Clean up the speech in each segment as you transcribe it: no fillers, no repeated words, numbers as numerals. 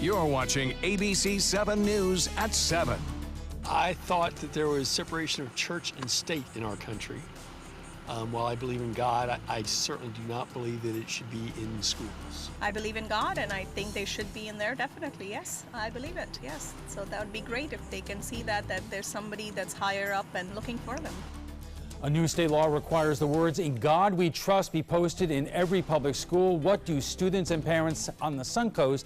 You're watching ABC7 News at 7. I thought that there was separation of church and state in our country. While I believe in God, I certainly do not believe that it should be in schools. I believe in God, and I think they should be in there, definitely, yes. I believe it, yes. So that would be great if they can see that there's somebody that's higher up and looking for them. A new state law requires the words "In God We Trust" be posted in every public school. What do students and parents on the Suncoast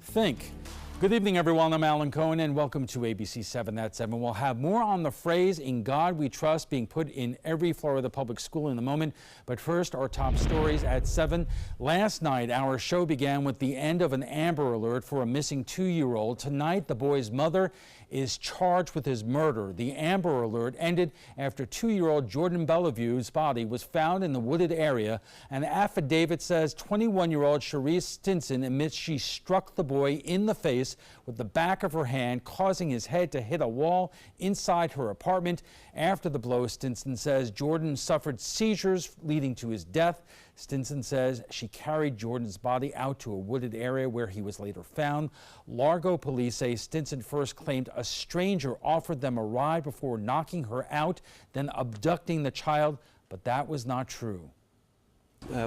think? Good evening, everyone. I'm Alan Cohen, and welcome to ABC7 at 7. We'll have more on the phrase "In God We Trust" being put in every Florida public school in a moment. But first, our top stories at 7. Last night, our show began with the end of an Amber Alert for a missing 2-year-old. Tonight, the boy's mother is charged with his murder. The Amber Alert ended after 2-year-old Jordan Bellevue's body was found in the wooded area. An affidavit says 21-year-old Cherise Stinson admits she struck the boy in the face with the back of her hand, causing his head to hit a wall inside her apartment. After the blow, Stinson says Jordan suffered seizures leading to his death. Stinson says she carried Jordan's body out to a wooded area where he was later found. Largo police say Stinson first claimed a stranger offered them a ride before knocking her out, then abducting the child, but that was not true.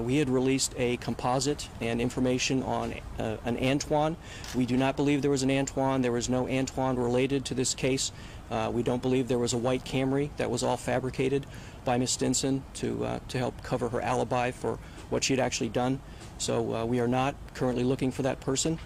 We had released a composite and information on an Antoine. We do not believe there was an Antoine. There was no Antoine related to this case. We don't believe there was a white Camry. That was all fabricated by Ms. Stinson to help cover her alibi for what she had actually done. So we are not currently looking for that person.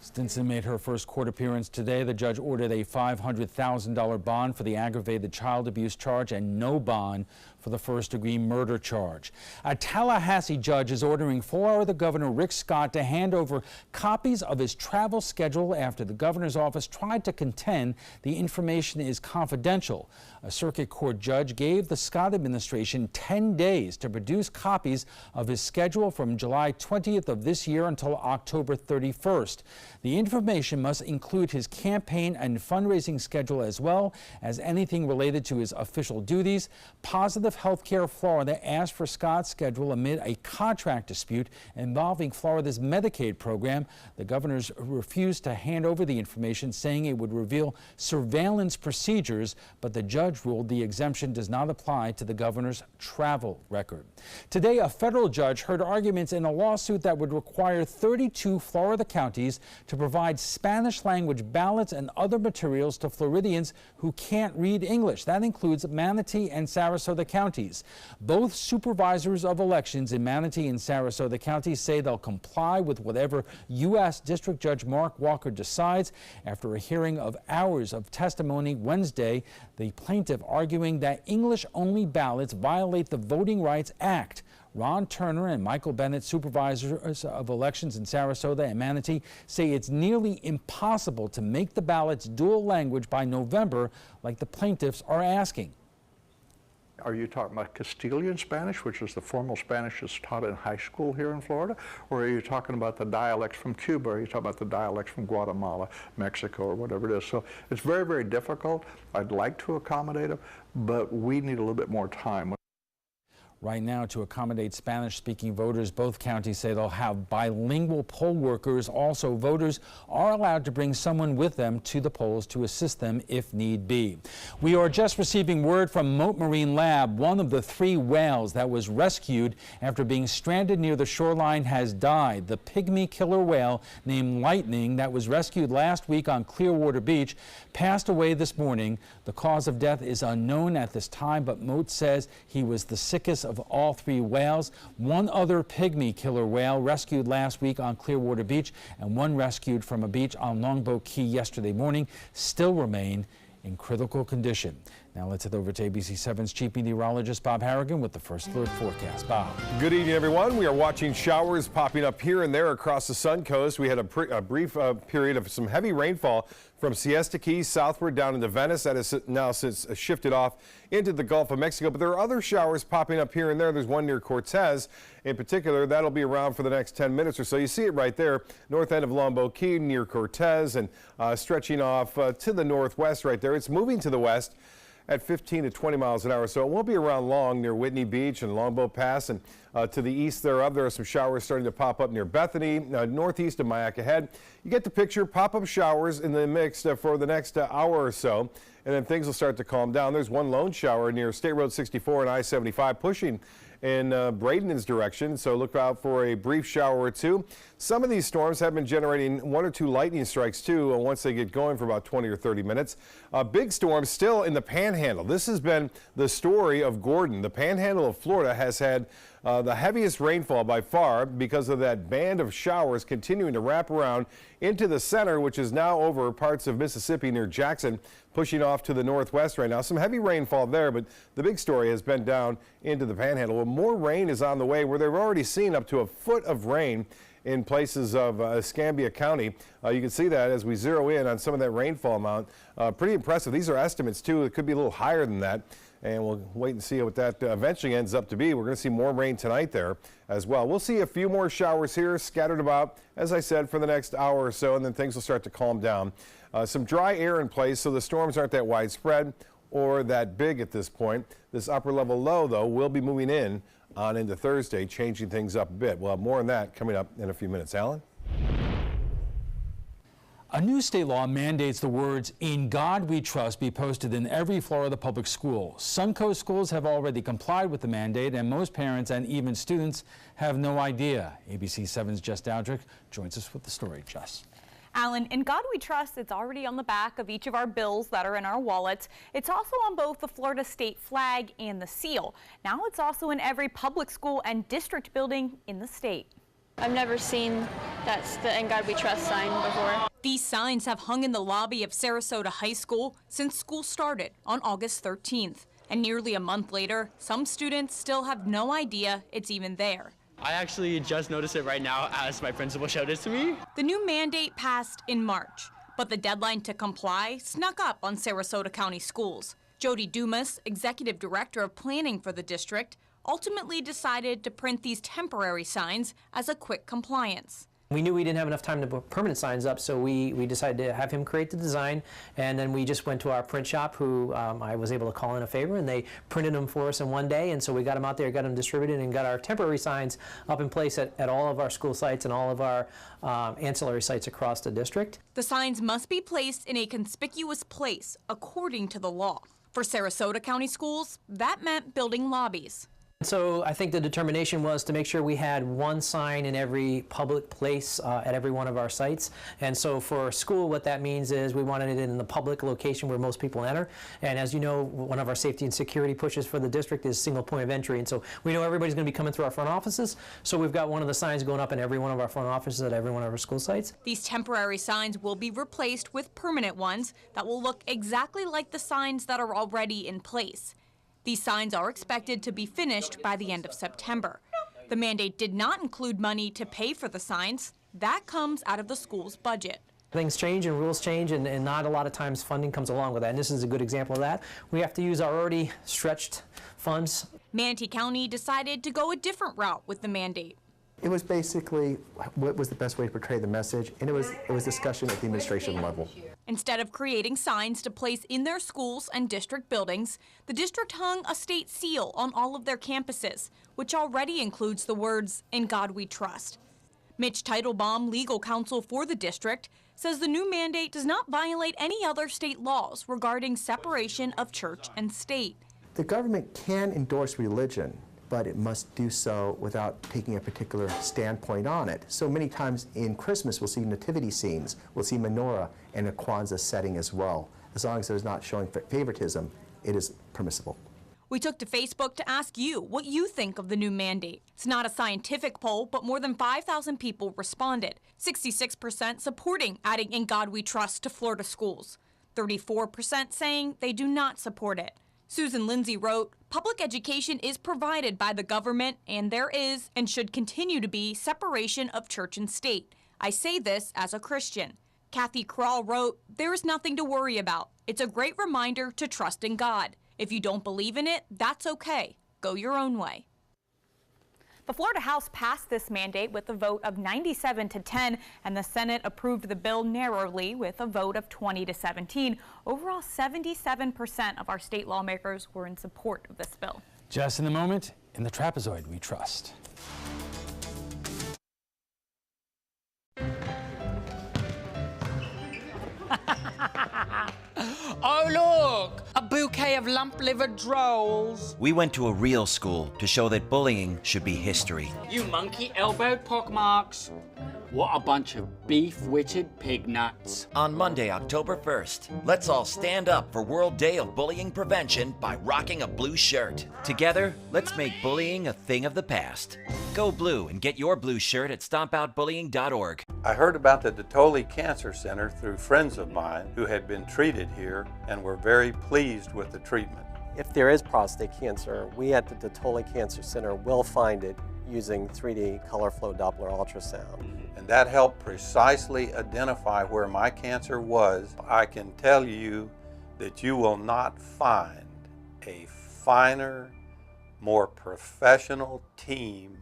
Stinson made her first court appearance today. The judge ordered a $500,000 bond for the aggravated child abuse charge and no bond for the first-degree murder charge. A Tallahassee judge is ordering Florida Governor Rick Scott to hand over copies of his travel schedule after the governor's office tried to contend the information is confidential. A circuit court judge gave the Scott administration 10 days to produce copies of his schedule from July 20th of this year until October 31st. The information must include his campaign and fundraising schedule as well as anything related to his official duties. Positive Healthcare Florida asked for Scott's schedule amid a contract dispute involving Florida's Medicaid program. The governors refused to hand over the information, saying it would reveal surveillance procedures, but the judge ruled the exemption does not apply to the governor's travel record. Today, a federal judge heard arguments in a lawsuit that would require 32 Florida counties to provide Spanish language ballots and other materials to Floridians who can't read English. That includes Manatee and Sarasota counties. Both supervisors of elections in Manatee and Sarasota counties say they'll comply with whatever U.S. District Judge Mark Walker decides. After a hearing of hours of testimony Wednesday, the plaintiff arguing that English-only ballots violate the Voting Rights Act. Ron Turner and Michael Bennett, supervisors of elections in Sarasota and Manatee, say it's nearly impossible to make the ballots dual language by November, like the plaintiffs are asking. Are you talking about Castilian Spanish, which is the formal Spanish that's taught in high school here in Florida? Or are you talking about the dialects from Cuba? Or are you talking about the dialects from Guatemala, Mexico, or whatever it is? So it's very, very difficult. I'd like to accommodate them, but we need a little bit more time. Right now, to accommodate Spanish-speaking voters, both counties say they'll have bilingual poll workers. Also, voters are allowed to bring someone with them to the polls to assist them if need be. We are just receiving word from Mote Marine Lab. One of the 3 whales that was rescued after being stranded near the shoreline has died. The pygmy killer whale named Lightning that was rescued last week on Clearwater Beach passed away this morning. The cause of death is unknown at this time, but Mote says he was the sickest of all 3 whales. One other pygmy killer whale rescued last week on Clearwater Beach and one rescued from a beach on Longboat Key yesterday morning still remain in critical condition. Now let's head over to ABC7's Chief Meteorologist Bob Harrigan with the first alert forecast. Bob. Good evening, everyone. We are watching showers popping up here and there across the Suncoast. We had a brief period of some heavy rainfall from Siesta Key southward down into Venice. That has now since shifted off into the Gulf of Mexico. But there are other showers popping up here and there. There's one near Cortez in particular. That'll be around for the next 10 minutes or so. You see it right there, north end of Longboat Key near Cortez and stretching off to the northwest right there. It's moving to the west. at 15 to 20 miles an hour. So it won't be around long near Whitney Beach and Longboat Pass. And to the east thereof, there are some showers starting to pop up near Bethany, northeast of Mayaca Head. You get the picture. Pop-up showers in the mix for the next hour or so, and then things will start to calm down. There's one lone shower near State Road 64 and I-75 pushing in Braden's direction, so look out for a brief shower or two. Some of these storms have been generating 1 or 2 lightning strikes too once they get going for about 20 or 30 minutes. Big storms still in the Panhandle. This has been the story of Gordon. The Panhandle of Florida has had the heaviest rainfall by far because of that band of showers continuing to wrap around into the center, which is now over parts of Mississippi near Jackson, pushing off to the northwest right now. Some heavy rainfall there, but the big story has been down into the Panhandle. Well, more rain is on the way, where they've already seen up to a foot of rain in places of Escambia County. You can see that as we zero in on some of that rainfall amount. Pretty impressive. These are estimates too. It could be a little higher than that, and we'll wait and see what that eventually ends up to be. We're going to see more rain tonight there as well. We'll see a few more showers here scattered about, as I said, for the next hour or so, and then things will start to calm down. Some dry air in place, so the storms aren't that widespread or that big at this point. This upper level low, though, will be moving in on into Thursday, changing things up a bit. We'll have more on that coming up in a few minutes. Alan? A new state law mandates the words "In God We Trust" be posted in every Florida public school. Suncoast schools have already complied with the mandate, and most parents and even students have no idea. ABC7's Jess Dowdrick joins us with the story. Jess. Alan, in God We Trust, it's already on the back of each of our bills that are in our wallets. It's also on both the Florida state flag and the seal. Now it's also in every public school and district building in the state. I've never seen the "In God We Trust" sign before. These signs have hung in the lobby of Sarasota High School since school started on August 13th. And nearly a month later, some students still have no idea it's even there. I actually just noticed it right now as my principal showed it to me. The new mandate passed in March, but the deadline to comply snuck up on Sarasota County schools. Jody Dumas, executive director of planning for the district, ultimately decided to print these temporary signs as a quick compliance. We knew we didn't have enough time to put permanent signs up, so we decided to have him create the design, and then we just went to our print shop, who I was able to call in a favor, and they printed them for us in one day, and so we got them out there, got them distributed, and got our temporary signs up in place at all of our school sites and all of our ancillary sites across the district. The signs must be placed in a conspicuous place according to the law. For Sarasota County schools, that meant building lobbies. So I think the determination was to make sure we had one sign in every public place at every one of our sites. And so for school, what that means is we wanted it in the public location where most people enter. And as you know, one of our safety and security pushes for the district is single point of entry. And so we know everybody's going to be coming through our front offices. So we've got one of the signs going up in every one of our front offices at every one of our school sites. These temporary signs will be replaced with permanent ones that will look exactly like the signs that are already in place. These signs are expected to be finished by the end of September. The mandate did not include money to pay for the signs. That comes out of the school's budget. Things change and rules change, and not a lot of times funding comes along with that, and this is a good example of that. We have to use our already stretched funds. Manatee County decided to go a different route with the mandate. It was basically what was the best way to portray the message, and it was discussion at the administration level. Instead of creating signs to place in their schools and district buildings, the district hung a state seal on all of their campuses, which already includes the words, "In God We Trust." Mitch Teitelbaum, legal counsel for the district, says the new mandate does not violate any other state laws regarding separation of church and state. The government can endorse religion, but it must do so without taking a particular standpoint on it. So many times in Christmas, we'll see nativity scenes, we'll see menorah and a Kwanzaa setting as well. As long as there's not showing favoritism, it is permissible. We took to Facebook to ask you what you think of the new mandate. It's not a scientific poll, but more than 5,000 people responded. 66% supporting adding "In God We Trust" to Florida schools. 34% saying they do not support it. Susan Lindsay wrote, "Public education is provided by the government, and there is and should continue to be separation of church and state. I say this as a Christian." Kathy Kral wrote, "There is nothing to worry about. It's a great reminder to trust in God. If you don't believe in it, that's okay. Go your own way." The Florida House passed this mandate with a vote of 97 to 10, and the Senate approved the bill narrowly with a vote of 20 to 17. Overall, 77% of our state lawmakers were in support of this bill. Just in the moment, in the trapezoid we trust. Oh, look! A bouquet of lump-livered drolls. We went to a real school to show that bullying should be history. You monkey-elbowed pockmarks. What a bunch of beef-witted pig nuts. On Monday, October 1st, let's all stand up for World Day of Bullying Prevention by rocking a blue shirt. Together, let's make bullying a thing of the past. Go blue and get your blue shirt at stompoutbullying.org. I heard about the Dotoli Cancer Center through friends of mine who had been treated here and were very pleased with the treatment. If there is prostate cancer, we at the Dotoli Cancer Center will find it using 3D color flow Doppler ultrasound. And that helped precisely identify where my cancer was. I can tell you that you will not find a finer, more professional team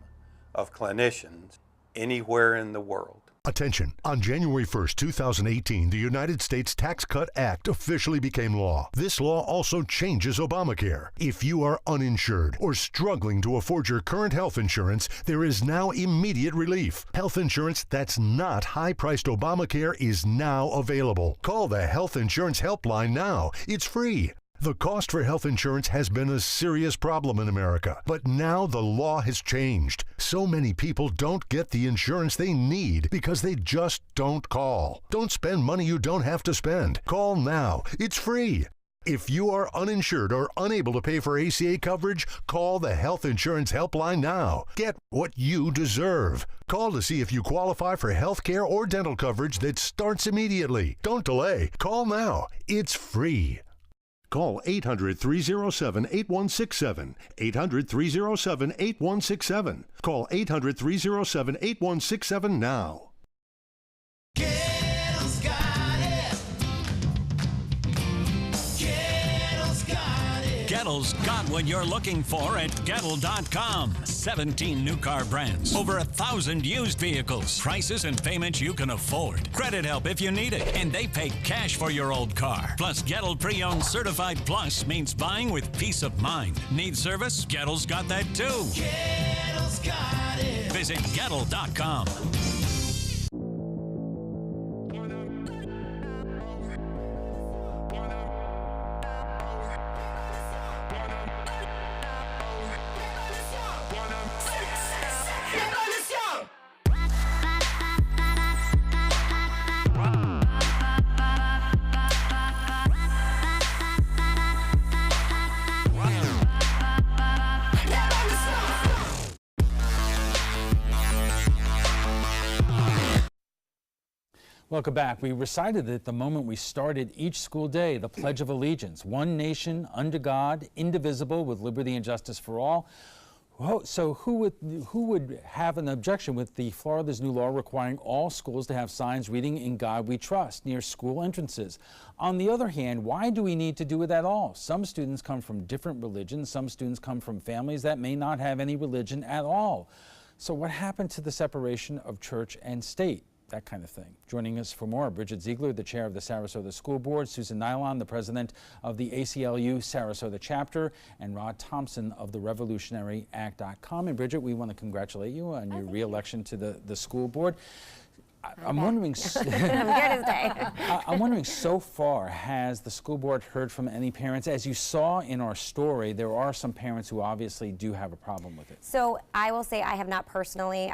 of clinicians anywhere in the world. Attention. On January 1st, 2018, the United States Tax Cut Act officially became law. This law also changes Obamacare. If you are uninsured or struggling to afford your current health insurance, there is now immediate relief. Health insurance that's not high-priced Obamacare is now available. Call the Health Insurance Helpline now. It's free. The cost for health insurance has been a serious problem in America, but now the law has changed. So many people don't get the insurance they need because they just don't call. Don't spend money you don't have to spend. Call now. It's free. If you are uninsured or unable to pay for ACA coverage, call the Health Insurance Helpline now. Get what you deserve. Call to see if you qualify for health care or dental coverage that starts immediately. Don't delay. Call now. It's free. Call 800-307-8167. 800-307-8167. Call 800-307-8167 now. Gettle's got what you're looking for at Gettle.com. 17 new car brands, over 1,000 used vehicles, prices and payments you can afford. Credit help if you need it, and they pay cash for your old car. Plus, Gettle Pre-Owned Certified Plus means buying with peace of mind. Need service? Gettle's got that too. Gettle's got it. Visit Gettle.com. Welcome back. We recited at the moment we started each school day the Pledge of Allegiance, one nation under God, indivisible, with liberty and justice for all. So who would have an objection with Florida's new law requiring all schools to have signs reading "In God We Trust" near school entrances? On the other hand, why do we need to do it at all? Some students come from different religions. Some students come from families that may not have any religion at all. So what happened to the separation of church and state? That kind of thing. Joining us for more, Bridget Ziegler, the chair of the Sarasota School Board, Susan Nylon, the president of the ACLU Sarasota chapter, and Rod Thompson of the RevolutionaryAct.com. And Bridget, we want to congratulate you on your re-election to the school board. I'm wondering, I'm wondering, so far, has the school board heard from any parents? As you saw in our story, there are some parents who obviously do have a problem with it. So I will say I have not personally.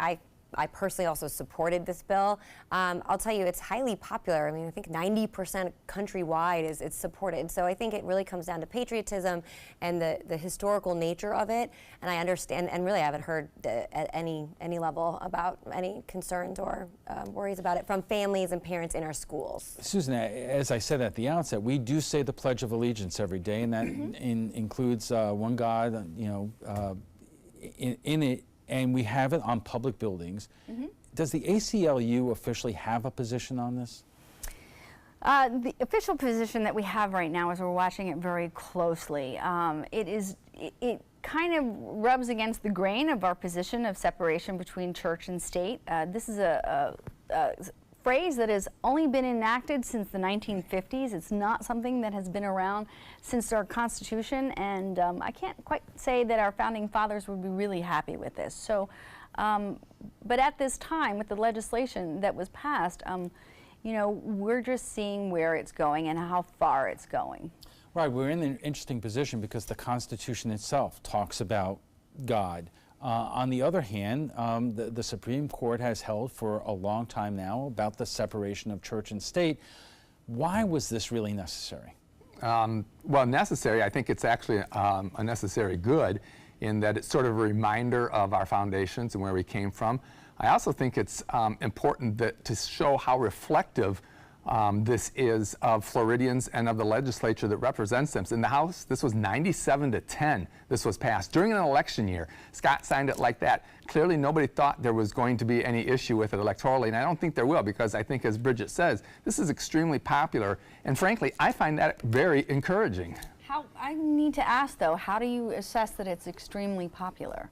I personally also supported this bill. I'll tell you, it's highly popular. I mean, I think 90% countrywide it's supported. So I think it really comes down to patriotism and the historical nature of it. And I understand, and really I haven't heard at any level about any concerns or worries about it from families and parents in our schools. Susan, as I said at the outset, we do say the Pledge of Allegiance every day, and that includes one God, in it. And we have it on public buildings. Does the ACLU officially have a position on this? The official position that we have right now is we're watching it very closely. It kind of rubs against the grain of our position of separation between church and state. This is a phrase that has only been enacted since the 1950s. It's not something that has been around since our Constitution, and I can't quite say that our founding fathers would be really happy with this. So, but at this time, with the legislation that was passed, you know, we're just seeing where it's going and how far it's going. Right, we're in an interesting position because the Constitution itself talks about God. On the other hand, the Supreme Court has held for a long time now about the separation of church and state. Why was this really necessary? Well, necessary, I think it's actually a necessary good in that it's sort of a reminder of our foundations and where we came from. I also think it's important to show how reflective this is of Floridians and of the legislature that represents them. In the House, this was 97-10. This was passed during an election year. Scott signed it like that. Clearly, nobody thought there was going to be any issue with it electorally, and I don't think there will, because I think, as Bridget says, this is extremely popular, and frankly, I find that very encouraging. I need to ask, though, how do you assess that it's extremely popular?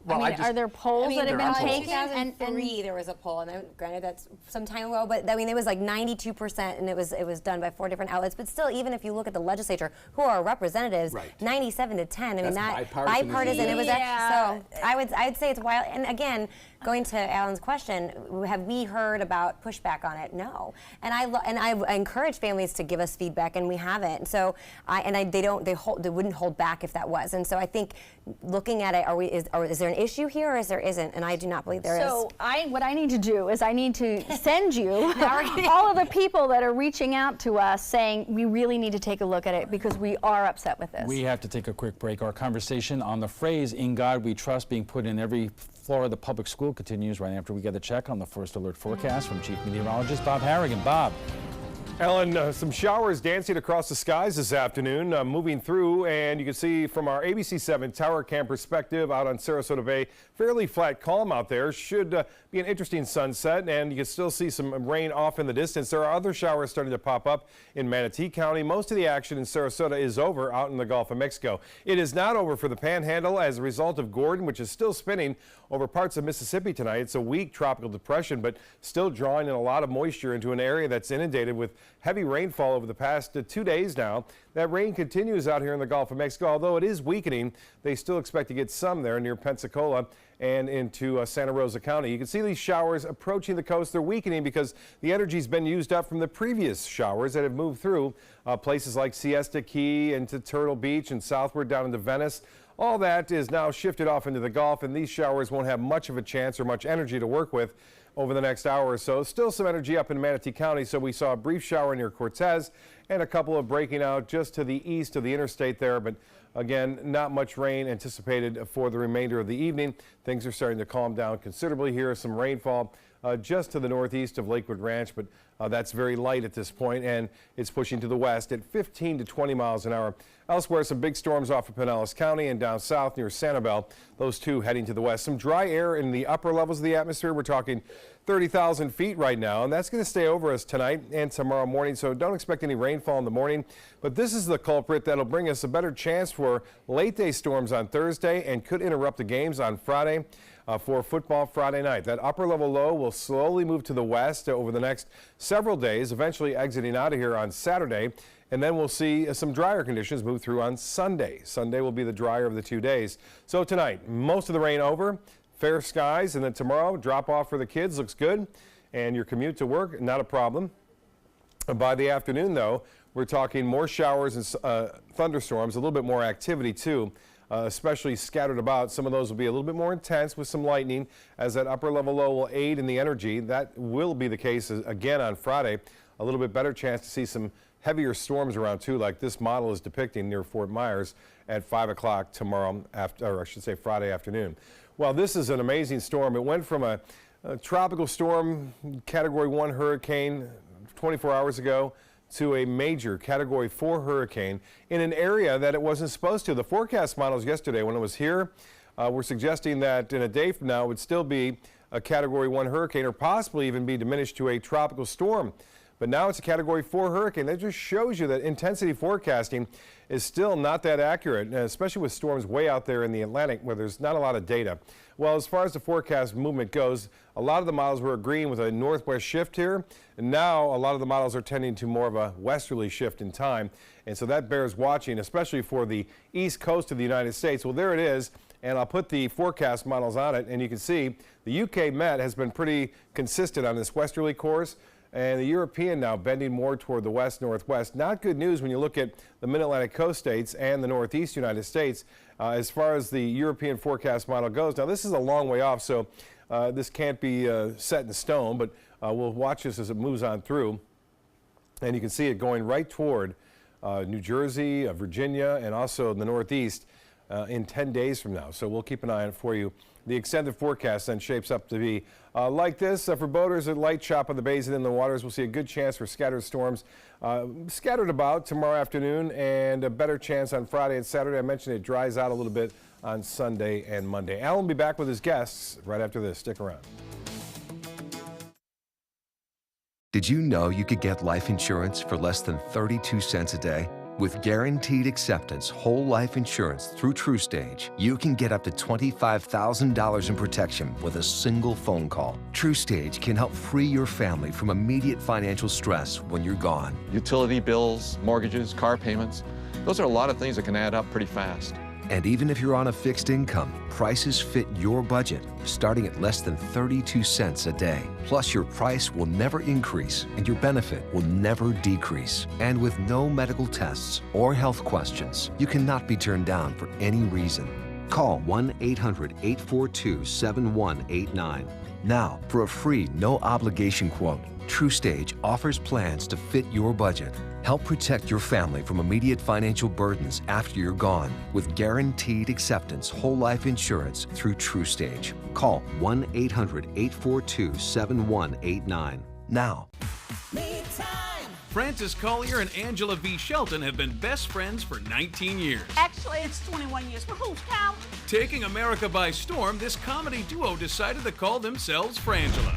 Well, I mean, are there polls that have been taken? In 2003, there was a poll, and granted that's some time ago, but I mean, it was like 92%, and it was done by 4 different outlets. But still, even if you look at the legislature, who are our representatives, 97-10. I mean, that bipartisan. It was actually, so I'd say it's wild. And again, going to Alan's question, have we heard about pushback on it? No. And I encourage families to give us feedback, and we haven't. So they wouldn't hold back if that was. And so I think looking at it, is there an issue here, or there isn't? And I do not believe there is. So what I need to do is I need to send you all of the people that are reaching out to us saying we really need to take a look at it because we are upset with this. We have to take a quick break. Our conversation on the phrase "In God We Trust" being put in every Florida public school continues right after we get a check on the first alert forecast from Chief Meteorologist Bob Harrigan. Bob. Ellen, some showers dancing across the skies this afternoon, moving through, and you can see from our ABC7 tower cam perspective out on Sarasota Bay, fairly flat calm out there. Should be an interesting sunset, and you can still see some rain off in the distance. There are other showers starting to pop up in Manatee County. Most of the action in Sarasota is over out in the Gulf of Mexico. It is not over for the Panhandle as a result of Gordon, which is still spinning over parts of Mississippi tonight. It's a weak tropical depression, but still drawing in a lot of moisture into an area that's inundated with heavy rainfall over the past 2 days now. That rain continues out here in the Gulf of Mexico, although it is weakening. They still expect to get some there near Pensacola and into Santa Rosa County. You can see these showers approaching the coast. They're weakening because the energy's been used up from the previous showers that have moved through places like Siesta Key into Turtle Beach and southward down into Venice. All that is now shifted off into the Gulf, and these showers won't have much of a chance or much energy to work with over the next hour or so. Still some energy up in Manatee County, so we saw a brief shower near Cortez and a couple of breaking out just to the east of the interstate there, but again, not much rain anticipated for the remainder of the evening. Things are starting to calm down considerably here. Some rainfall just to the northeast of Lakewood Ranch, but that's very light at this point, and it's pushing to the west at 15 to 20 miles an hour. Elsewhere, some big storms off of Pinellas County and down south near Sanibel, those two heading to the west. Some dry air in the upper levels of the atmosphere. We're talking 30,000 feet right now, and that's going to stay over us tonight and tomorrow morning, so don't expect any rainfall in the morning. But this is the culprit that'll bring us a better chance for late-day storms on Thursday and could interrupt the games on Friday. For football Friday night. That upper level low will slowly move to the west over the next several days, eventually exiting out of here on Saturday. And then we'll see some drier conditions move through on Sunday. Sunday will be the drier of the 2 days. So tonight, most of the rain over, fair skies, and then tomorrow, drop off for the kids, looks good. And your commute to work, not a problem. By the afternoon, though, we're talking more showers and thunderstorms, a little bit more activity, too. Especially scattered about. Some of those will be a little bit more intense with some lightning as that upper level low will aid in the energy. That will be the case again on Friday. A little bit better chance to see some heavier storms around too, like this model is depicting near Fort Myers at 5 o'clock tomorrow, or I should say Friday afternoon. Well, this is an amazing storm. It went from a tropical storm, Category 1 hurricane 24 hours ago, to a major Category 4 hurricane in an area that it wasn't supposed to. The forecast models yesterday when it was here were suggesting that in a day from now it would still be a Category 1 hurricane or possibly even be diminished to a tropical storm. but now it's a Category 4 hurricane. That just shows you that intensity forecasting is still not that accurate, especially with storms way out there in the Atlantic where there's not a lot of data. Well, as far as the forecast movement goes, a lot of the models were agreeing with a northwest shift here, and now a lot of the models are tending to more of a westerly shift in time, and so that bears watching, especially for the east coast of the United States. Well, there it is, and I'll put the forecast models on it, and you can see the UK Met has been pretty consistent on this westerly course, and the European now bending more toward the west-northwest. Not good news when you look at the mid-Atlantic coast states and the northeast United States as far as the European forecast model goes. Now, this is a long way off, so this can't be set in stone, but we'll watch this as it moves on through. And you can see it going right toward New Jersey, Virginia, and also the northeast in 10 days from now. So we'll keep an eye on it for you. The extended forecast then shapes up to be like this. For boaters, a light chop on the bays and in the waters. We'll see a good chance for scattered storms scattered about tomorrow afternoon, and a better chance on Friday and Saturday. I mentioned it dries out a little bit on Sunday and Monday. Alan will be back with his guests right after this. Stick around. Did you know you could get life insurance for less than 32 cents a day? With guaranteed acceptance whole life insurance through TruStage, you can get up to $25,000 in protection with a single phone call. TruStage can help free your family from immediate financial stress when you're gone. Utility bills, mortgages, car payments, those are a lot of things that can add up pretty fast. And even if you're on a fixed income, prices fit your budget, starting at less than 32 cents a day. Plus, your price will never increase and your benefit will never decrease. And with no medical tests or health questions, you cannot be turned down for any reason. Call 1-800-842-7189 now for a free, no-obligation quote. TruStage offers plans to fit your budget. Help protect your family from immediate financial burdens after you're gone with guaranteed acceptance whole life insurance through TruStage. Call 1-800-842-7189 now. Francis Collier and Angela V. Shelton have been best friends for 19 years. Actually, it's 21 years, but who's counting? Taking America by storm, this comedy duo decided to call themselves Frangela.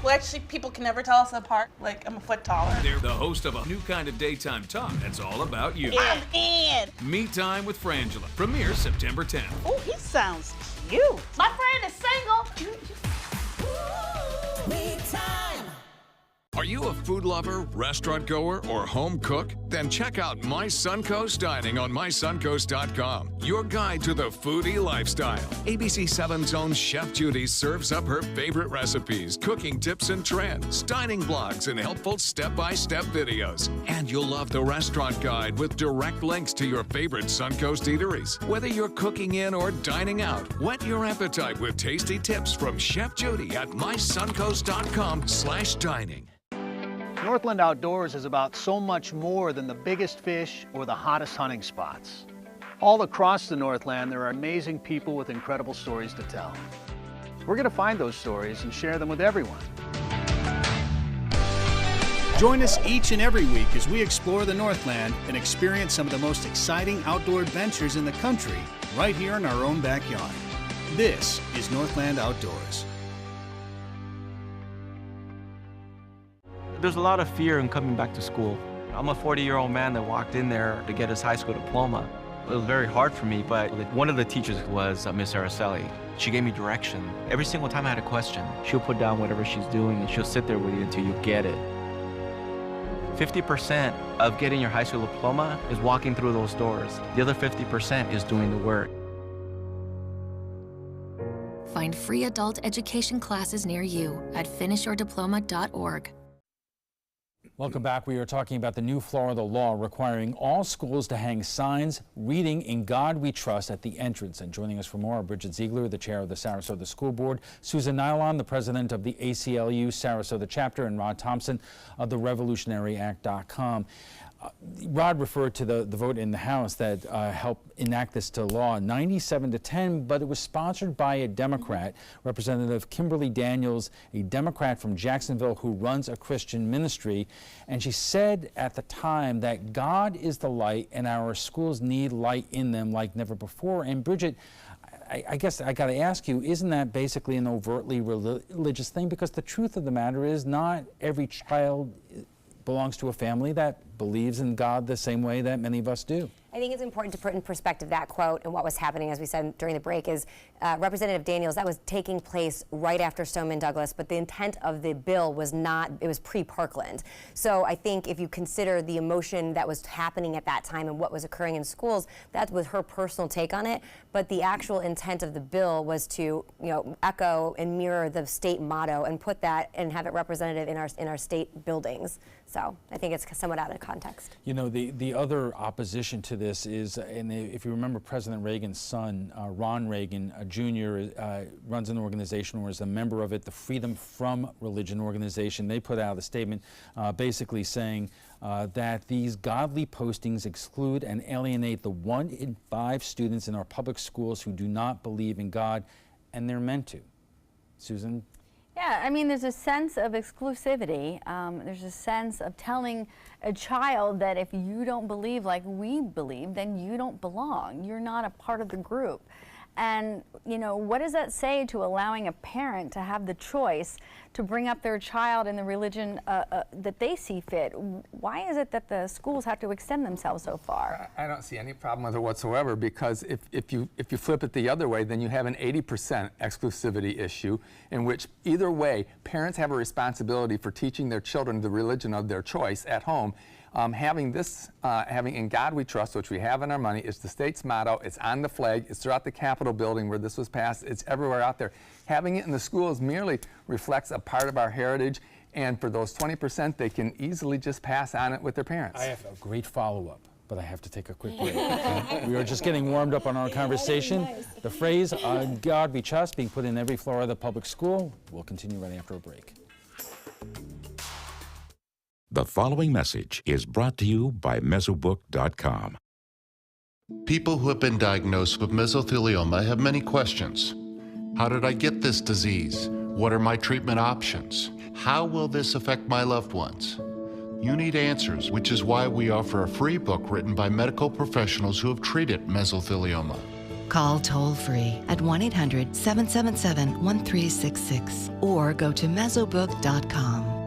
Well, actually, people can never tell us apart. Like, I'm a foot taller. They're the host of a new kind of daytime talk that's all about you. I'm in. Meet Time with Frangela. Premieres September 10th. Oh, he sounds cute. My friend is single. Meet Time. Are you a food lover, restaurant goer, or home cook? Then check out My Suncoast Dining on mysuncoast.com, your guide to the foodie lifestyle. ABC7's own Chef Judy serves up her favorite recipes, cooking tips and trends, dining blogs, and helpful step-by-step videos. And you'll love the restaurant guide with direct links to your favorite Suncoast eateries. Whether you're cooking in or dining out, whet your appetite with tasty tips from Chef Judy at mysuncoast.com/dining. Northland Outdoors is about so much more than the biggest fish or the hottest hunting spots. All across the Northland, there are amazing people with incredible stories to tell. We're going to find those stories and share them with everyone. Join us each and every week as we explore the Northland and experience some of the most exciting outdoor adventures in the country right here in our own backyard. This is Northland Outdoors. There's a lot of fear in coming back to school. I'm a 40-year-old man that walked in there to get his high school diploma. It was very hard for me, but one of the teachers was Miss Araceli. She gave me direction. Every single time I had a question, she'll put down whatever she's doing and she'll sit there with you until you get it. 50% of getting your high school diploma is walking through those doors. The other 50% is doing the work. Find free adult education classes near you at finishyourdiploma.org. Welcome back. We are talking about the new Florida law requiring all schools to hang signs reading "In God We Trust" at the entrance. And joining us for more are Bridget Ziegler, the chair of the Sarasota School Board, Susan Nylon, the president of the ACLU Sarasota chapter, and Rod Thompson of the RevolutionaryAct.com. Rod referred to the vote in the House that helped enact this to law, 97-10, but it was sponsored by a Democrat, Representative Kimberly Daniels, a Democrat from Jacksonville who runs a Christian ministry. And she said at the time that God is the light and our schools need light in them like never before. And Bridget, I guess I got to ask you, isn't that basically an overtly religious thing? Because the truth of the matter is not every child belongs to a family that believes in God the same way that many of us do. I think it's important to put in perspective that quote and what was happening, as we said during the break, is Representative Daniels, that was taking place right after Stoneman Douglas, but the intent of the bill was not, it was pre-Parkland. So I think if you consider the emotion that was happening at that time and what was occurring in schools, that was her personal take on it, but the actual intent of the bill was to, echo and mirror the state motto and put that and have it representative in our state buildings. So I think it's somewhat out of context. The other opposition to this is, and if you remember President Reagan's son, Ron Reagan Jr., runs an organization or is a member of it, the Freedom From Religion organization. They put out a statement basically saying that these godly postings exclude and alienate the 1 in 5 students in our public schools who do not believe in God, and they're meant to. Susan? Yeah, I mean, there's a sense of exclusivity. There's a sense of telling a child that if you don't believe like we believe, then you don't belong. You're not a part of the group. And, what does that say to allowing a parent to have the choice to bring up their child in the religion that they see fit? Why is it that the schools have to extend themselves so far? I don't see any problem with it whatsoever, because if you flip it the other way, then you have an 80% exclusivity issue in which either way, parents have a responsibility for teaching their children the religion of their choice at home. Having In God We Trust, which we have in our money, is the state's motto. It's on the flag. It's throughout the Capitol building where this was passed. It's everywhere out there. Having it in the schools merely reflects a part of our heritage, and for those 20%, they can easily just pass on it with their parents. I have a great follow-up, but I have to take a quick break. We are just getting warmed up on our conversation. The phrase, "On God We Trust," being put in every Florida public school. We'll continue right after a break. The following message is brought to you by Mesobook.com. People who have been diagnosed with mesothelioma have many questions. How did I get this disease? What are my treatment options? How will this affect my loved ones? You need answers, which is why we offer a free book written by medical professionals who have treated mesothelioma. Call toll-free at 1-800-777-1366 or go to mesobook.com.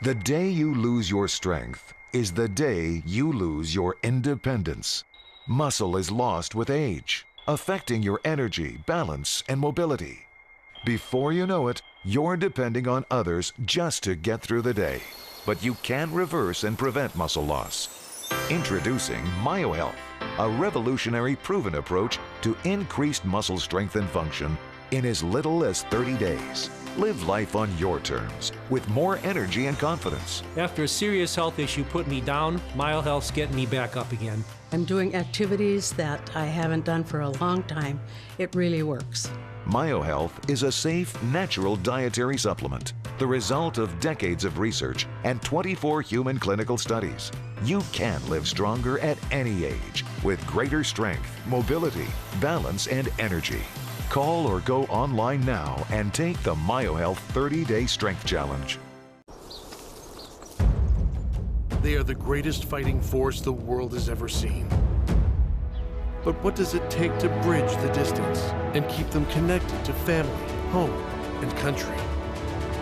The day you lose your strength is the day you lose your independence. Muscle is lost with age, affecting your energy, balance, and mobility. Before you know it, you're depending on others just to get through the day. But you can reverse and prevent muscle loss. Introducing MyoHealth, a revolutionary proven approach to increased muscle strength and function in as little as 30 days. Live life on your terms with more energy and confidence. After a serious health issue put me down, MyoHealth's getting me back up again. I'm doing activities that I haven't done for a long time. It really works. MyoHealth is a safe, natural dietary supplement, the result of decades of research and 24 human clinical studies. You can live stronger at any age with greater strength, mobility, balance, and energy. Call or go online now and take the MyoHealth 30-Day Strength Challenge. They are the greatest fighting force the world has ever seen. But what does it take to bridge the distance and keep them connected to family, home, and country?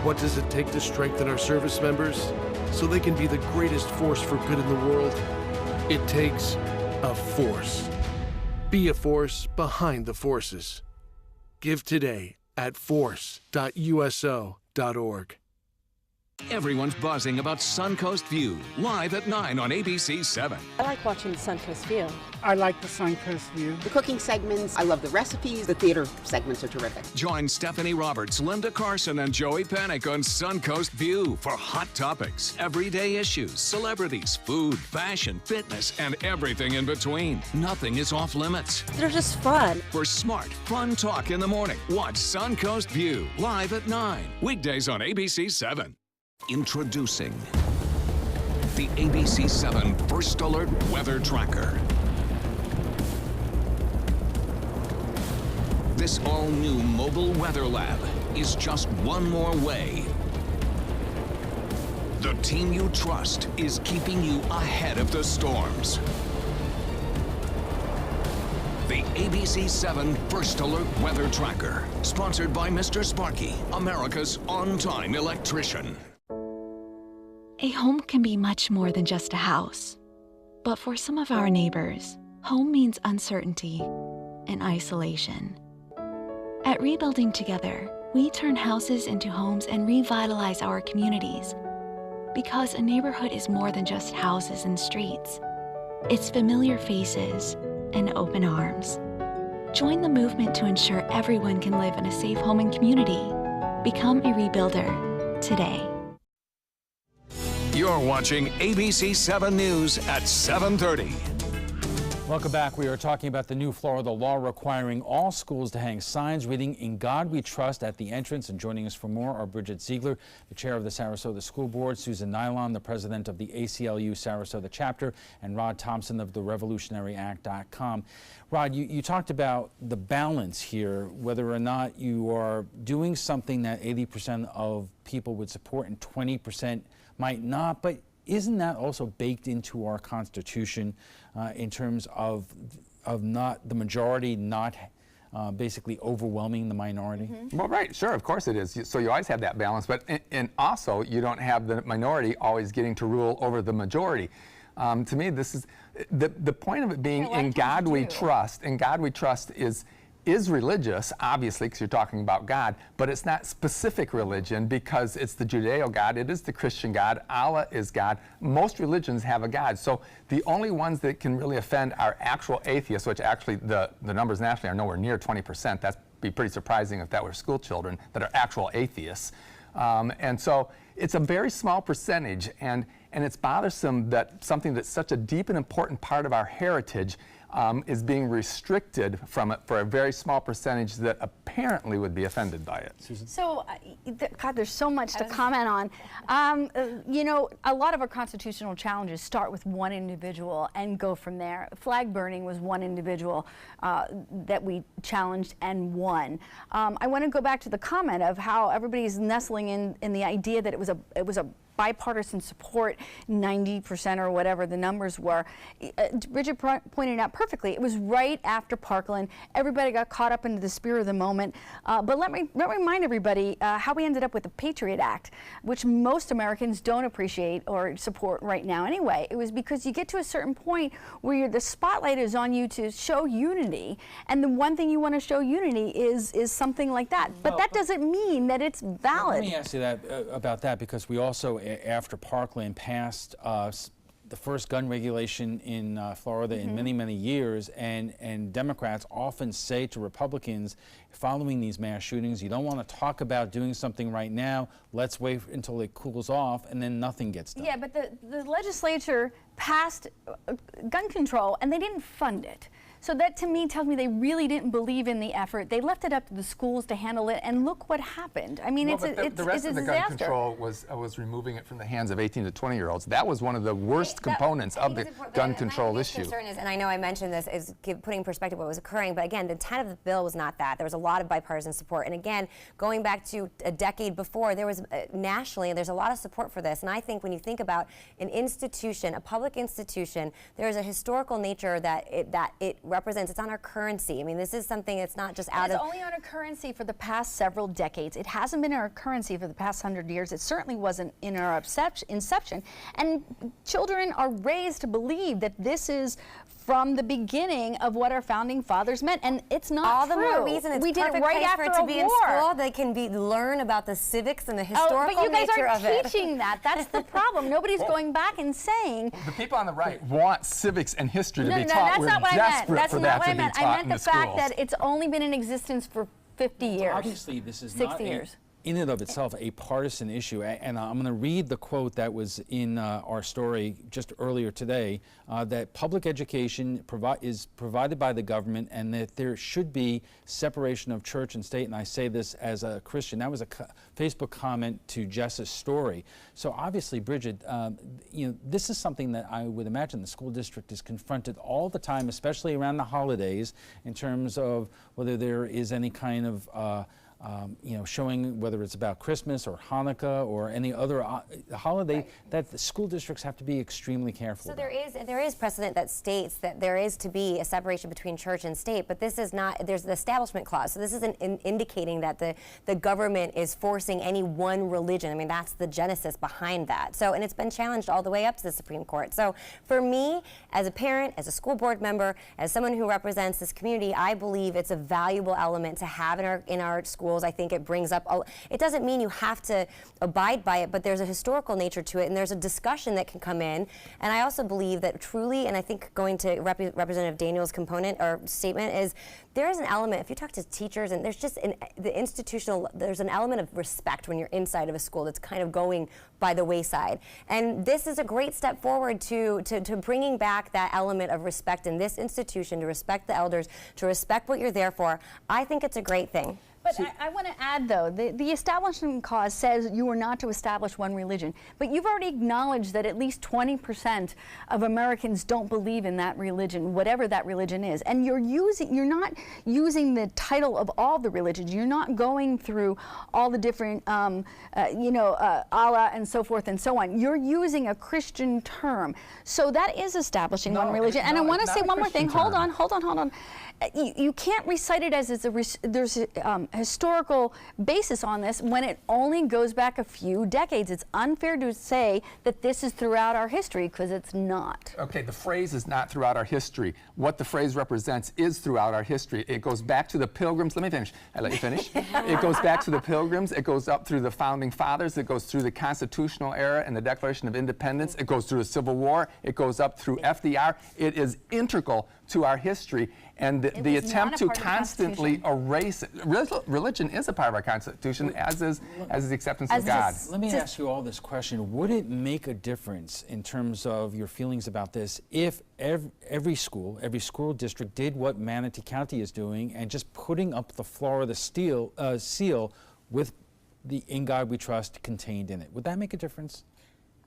What does it take to strengthen our service members so they can be the greatest force for good in the world? It takes a force. Be a force behind the forces. Give today at force.uso.org. Everyone's buzzing about Suncoast View, live at 9 on ABC7. I like watching Suncoast View. I like the Suncoast View. The cooking segments, I love the recipes. The theater segments are terrific. Join Stephanie Roberts, Linda Carson, and Joey Panic on Suncoast View for hot topics, everyday issues, celebrities, food, fashion, fitness, and everything in between. Nothing is off limits. They're just fun. For smart, fun talk in the morning, watch Suncoast View, live at 9, weekdays on ABC7. Introducing the ABC7 First Alert Weather Tracker. This all-new mobile weather lab is just one more way. The team you trust is keeping you ahead of the storms. The ABC7 First Alert Weather Tracker, sponsored by Mr. Sparky, America's on-time electrician. A home can be much more than just a house. But for some of our neighbors, home means uncertainty and isolation. At Rebuilding Together, we turn houses into homes and revitalize our communities. Because a neighborhood is more than just houses and streets. It's familiar faces and open arms. Join the movement to ensure everyone can live in a safe home and community. Become a rebuilder today. You're watching ABC7 News at 7:30. Welcome back. We are talking about the new Florida law requiring all schools to hang signs reading "In God We Trust" at the entrance. And joining us for more are Bridget Ziegler, the chair of the Sarasota School Board, Susan Nylon, the president of the ACLU Sarasota chapter, and Rod Thompson of the RevolutionaryAct.com. Rod, you talked about the balance here, whether or not you are doing something that 80% of people would support and 20% might not, but isn't that also baked into our Constitution in terms of not the majority not basically overwhelming the minority? Mm-hmm. Well, right, sure, of course it is. So you always have that balance, but and also you don't have the minority always getting to rule over the majority. To me, this is the point of it being in God we trust. In God we trust is religious, obviously, because you're talking about God, but it's not specific religion because it's the Judeo God, it is the Christian God, Allah is God. Most religions have a God. So the only ones that can really offend are actual atheists, which actually the numbers nationally are nowhere near 20%. That'd be pretty surprising if that were school children that are actual atheists. And so it's a very small percentage, and it's bothersome that something that's such a deep and important part of our heritage is being restricted from it for a very small percentage that apparently would be offended by it. Susan? So, God, there's so much to comment on. You know, a lot of our constitutional challenges start with one individual and go from there. Flag burning was one individual that we challenged and won. I want to go back to the comment of how everybody's nestling in the idea that it was a bipartisan support, 90% or whatever the numbers were. Bridget pointed out perfectly, it was right after Parkland. Everybody got caught up into the spirit of the moment. But let me remind everybody how we ended up with the Patriot Act, which most Americans don't appreciate or support right now anyway. It was because you get to a certain point where the spotlight is on you to show unity, and the one thing you want to show unity is something like that. But that doesn't mean that it's valid. Let me ask you that about that, because we also, after Parkland, passed the first gun regulation in Florida in many, many years, and Democrats often say to Republicans following these mass shootings, you don't want to talk about doing something right now, let's wait until it cools off, and then nothing gets done. Yeah, but the legislature passed gun control and they didn't fund it. So that to me tells me they really didn't believe in the effort. They left it up to the schools to handle it, and look what happened. I mean, well, it's a the rest of the gun control was removing it from the hands of 18 to 20-year-olds. That was one of the worst components of the gun control issue. Concern is, and I know I mentioned this, is putting in perspective what was occurring, but again, the intent of the bill was not that. There was a lot of bipartisan support, and again, going back to a decade before, there was nationally, there's a lot of support for this, and I think when you think about an institution, a public institution, there is a historical nature that it represents. It's on our currency. I mean, this is something that's not just out of... It's only on our currency for the past several decades. It hasn't been our currency for the past 100 years. It certainly wasn't in our inception. And children are raised to believe that this is from the beginning of what our founding fathers meant, and it's not all true. the more reason it's we did it perfect right place after for it to a be war. in school. They can learn about the civics and the historical nature of it. But you guys aren't teaching that. That's the problem. Nobody's going back and saying. The people on the right want civics and history to be taught. That's not what I meant. That's not what I meant. I meant the fact schools. that it's only been in existence for 50 years. Obviously, this is 60 years. In and of itself a partisan issue, and I'm going to read the quote that was in our story just earlier today, that public education is provided by the government, and that there should be separation of church and state, and I say this as a Christian. That was a Facebook comment to Jess's story. So obviously, Bridget, this is something that I would imagine the school district is confronted all the time, especially around the holidays, in terms of whether there is any kind of showing whether it's about Christmas or Hanukkah or any other holiday, that the school districts have to be extremely careful. So there is precedent that states that there is to be a separation between church and state, but this is not. There's the Establishment Clause, so this isn't indicating that the government is forcing any one religion. I mean, that's the genesis behind that. So, and it's been challenged all the way up to the Supreme Court. So, for me, as a parent, as a school board member, as someone who represents this community, I believe it's a valuable element to have in our schools. I think it brings up, it doesn't mean you have to abide by it, but there's a historical nature to it, and there's a discussion that can come in. And I also believe that truly, and I think going to Representative Daniel's component or statement is, there is an element, if you talk to teachers, and there's just there's an element of respect when you're inside of a school that's kind of going by the wayside. And this is a great step forward to bringing back that element of respect in this institution, to respect the elders, to respect what you're there for. I think it's a great thing. But I want to add, though, the Establishment Clause says you are not to establish one religion. But you've already acknowledged that at least 20% of Americans don't believe in that religion, whatever that religion is. And you're not using the title of all the religions. You're not going through all the different, Allah and so forth and so on. You're using a Christian term. So that is establishing one religion. And I want to say one more thing. Hold on. You can't recite it as there's a historical basis on this when it only goes back a few decades. It's unfair to say that this is throughout our history, because it's not. Okay, the phrase is not throughout our history. What the phrase represents is throughout our history. It goes back to the Pilgrims. Let me finish. I let you finish. It goes back to the Pilgrims. It goes up through the Founding Fathers. It goes through the Constitutional Era and the Declaration of Independence. It goes through the Civil War. It goes up through FDR. It is integral to our history. And the attempt to constantly erase it. Religion is a part of our Constitution, as is the acceptance of God. Let me ask you all this question. Would it make a difference in terms of your feelings about this if every school district did what Manatee County is doing and just putting up the Florida seal with the "In God We Trust" contained in it? Would that make a difference?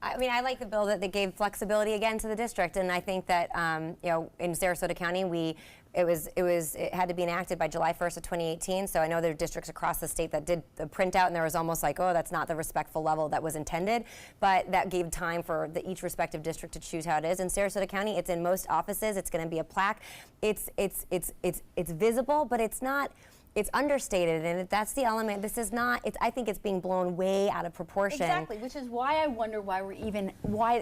I mean, I like the bill that they gave flexibility again to the district, and I think that in Sarasota County, it had to be enacted by July 1st of 2018. So I know there are districts across the state that did the printout, and there was almost like, oh, that's not the respectful level that was intended. But that gave time for each respective district to choose how it is. In Sarasota County, it's in most offices. It's going to be a plaque. It's visible, but it's not. It's understated, and that's the element. This is not. I think it's being blown way out of proportion. Exactly, which is why I wonder why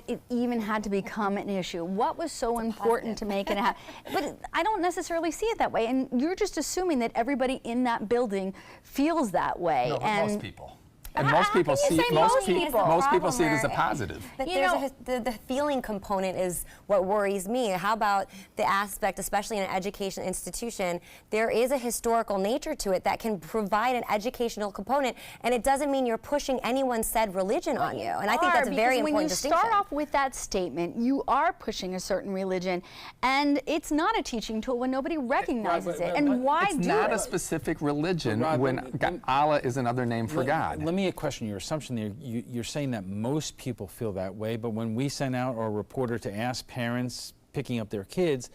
it even had to become an issue. What was so important to make it happen? But I don't necessarily see it that way, and you're just assuming that everybody in that building feels that way. No, but most people. And most people see it as a positive. But the feeling component is what worries me. How about the aspect, especially in an education institution, there is a historical nature to it that can provide an educational component, and it doesn't mean you're pushing anyone's said religion on you. And I think that's a very important distinction. When you start off with that statement, you are pushing a certain religion, and it's not a teaching tool when nobody recognizes it. And why do it? It's not a specific religion when Allah is another name for God. Let me question your assumption there. You're saying that most people feel that way, but when we sent out our reporter to ask parents picking up their kids,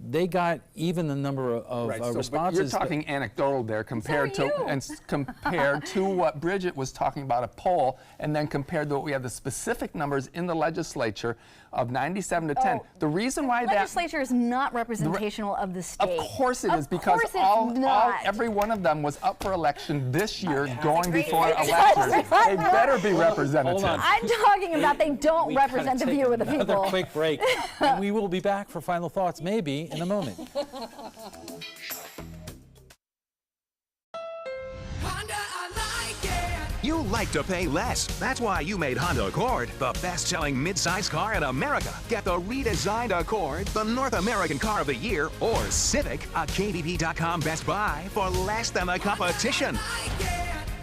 they got even the number of responses. But you're talking anecdotal there compared to what Bridget was talking about, a poll, and then compared to what we have the specific numbers in the legislature of 97 to 10. The reason why the legislature is not representational of the state. Of course it is, because every one of them was up for election this year, going before elections. They better be representative. I'm talking about they don't represent the view of the people. Another quick break, and we will be back for final thoughts, maybe in a moment. You like to pay less. That's why you made Honda Accord the best-selling mid-size car in America. Get the redesigned Accord, the North American Car of the Year, or Civic, a KBB.com Best Buy for less than the competition.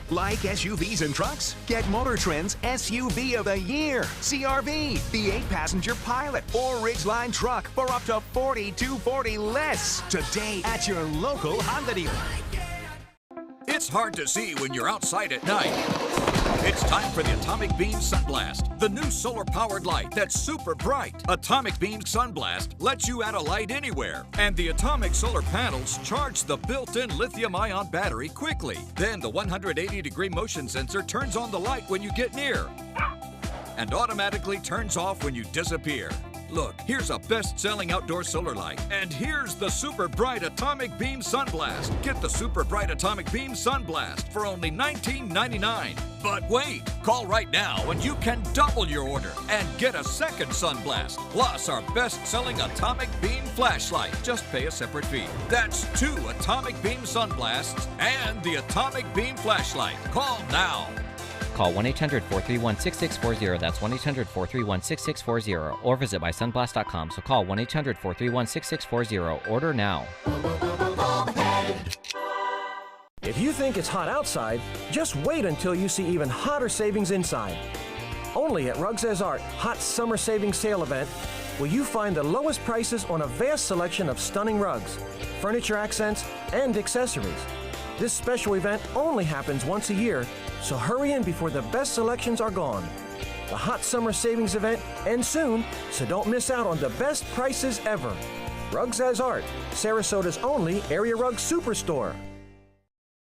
Like SUVs and trucks? Get Motor Trend's SUV of the Year, CRV, the 8-passenger Pilot, or Ridgeline truck for up to $4,240 less. Today at your local Honda dealer. It's hard to see when you're outside at night. It's time for the Atomic Beam Sunblast, the new solar-powered light that's super bright. Atomic Beam Sunblast lets you add a light anywhere, and the atomic solar panels charge the built-in lithium-ion battery quickly. Then the 180-degree motion sensor turns on the light when you get near and automatically turns off when you disappear. Look, here's a best-selling outdoor solar light, and here's the super bright Atomic Beam Sunblast. Get the super bright Atomic Beam Sunblast for only $19.99. But wait, call right now and you can double your order and get a second Sunblast, plus our best-selling Atomic Beam flashlight. Just pay a separate fee. That's 2 Atomic Beam Sunblasts and the Atomic Beam flashlight. Call now. Call 1-800-431-6640. That's 1-800-431-6640. Or visit mysunblast.com. So call 1-800-431-6640. Order now. If you think it's hot outside, just wait until you see even hotter savings inside. Only at Rugs As Art Hot Summer Savings Sale Event will you find the lowest prices on a vast selection of stunning rugs, furniture accents, and accessories. This special event only happens once a year, so hurry in before the best selections are gone. The Hot Summer Savings Event ends soon, so don't miss out on the best prices ever. Rugs As Art, Sarasota's only area rug superstore.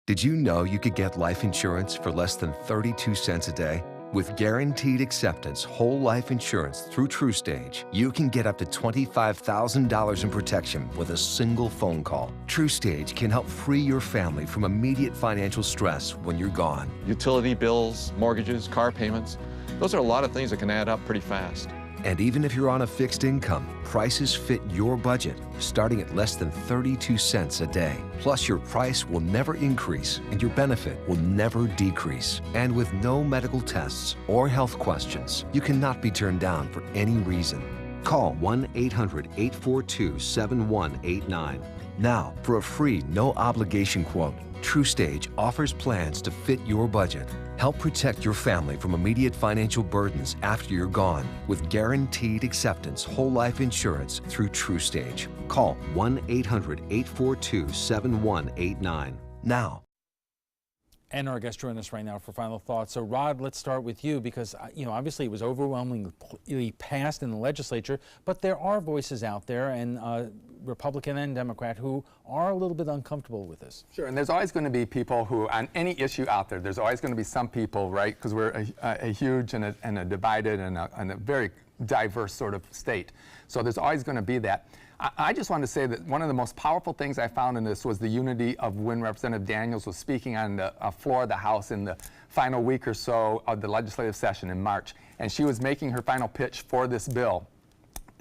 Did you know you could get life insurance for less than 32 cents a day? With guaranteed acceptance whole life insurance through TrueStage, you can get up to $25,000 in protection with a single phone call. TrueStage can help free your family from immediate financial stress when you're gone. Utility bills, mortgages, car payments, those are a lot of things that can add up pretty fast. And even if you're on a fixed income, prices fit your budget, starting at less than 32 cents a day. Plus, your price will never increase and your benefit will never decrease. And with no medical tests or health questions, you cannot be turned down for any reason. Call 1-800-842-7189. Now, for a free, no-obligation quote, TrueStage offers plans to fit your budget. Help protect your family from immediate financial burdens after you're gone with guaranteed acceptance whole life insurance through TrueStage. Call 1-800-842-7189 now. And our guest joining us right now for final thoughts. So, Rod, let's start with you because, obviously it was overwhelmingly passed in the legislature, but there are voices out there, and Republican and Democrat, who are a little bit uncomfortable with this. Sure, and there's always going to be people who, on any issue out there, there's always going to be some people, right, because we're a huge and a divided and a very diverse sort of state. So there's always going to be that. I just wanted to say that one of the most powerful things I found in this was the unity of when Representative Daniels was speaking on the floor of the House in the final week or so of the legislative session in March. And she was making her final pitch for this bill.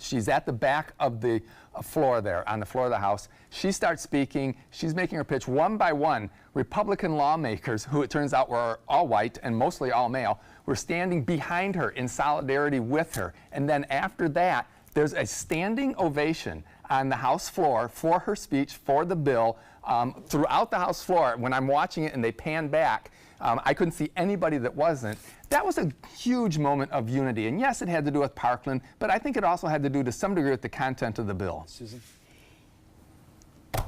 She's at the back of the floor there, on the floor of the House. She starts speaking. She's making her pitch one by one. Republican lawmakers, who it turns out were all white and mostly all male, were standing behind her in solidarity with her. And then after that, there's a standing ovation on the House floor for her speech for the bill throughout the House floor. When I'm watching it and they pan back, I couldn't see anybody that wasn't. That was a huge moment of unity. And yes, it had to do with Parkland, but I think it also had to do to some degree with the content of the bill. Susan?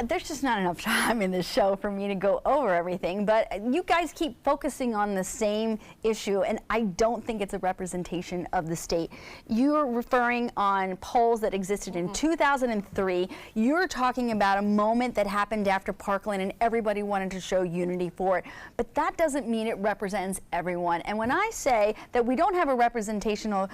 There's just not enough time in this show for me to go over everything, but you guys keep focusing on the same issue, and I don't think it's a representation of the state. You're referring on polls that existed in 2003. You're talking about a moment that happened after Parkland, and everybody wanted to show unity for it. But that doesn't mean it represents everyone. And when I say that we don't have a representational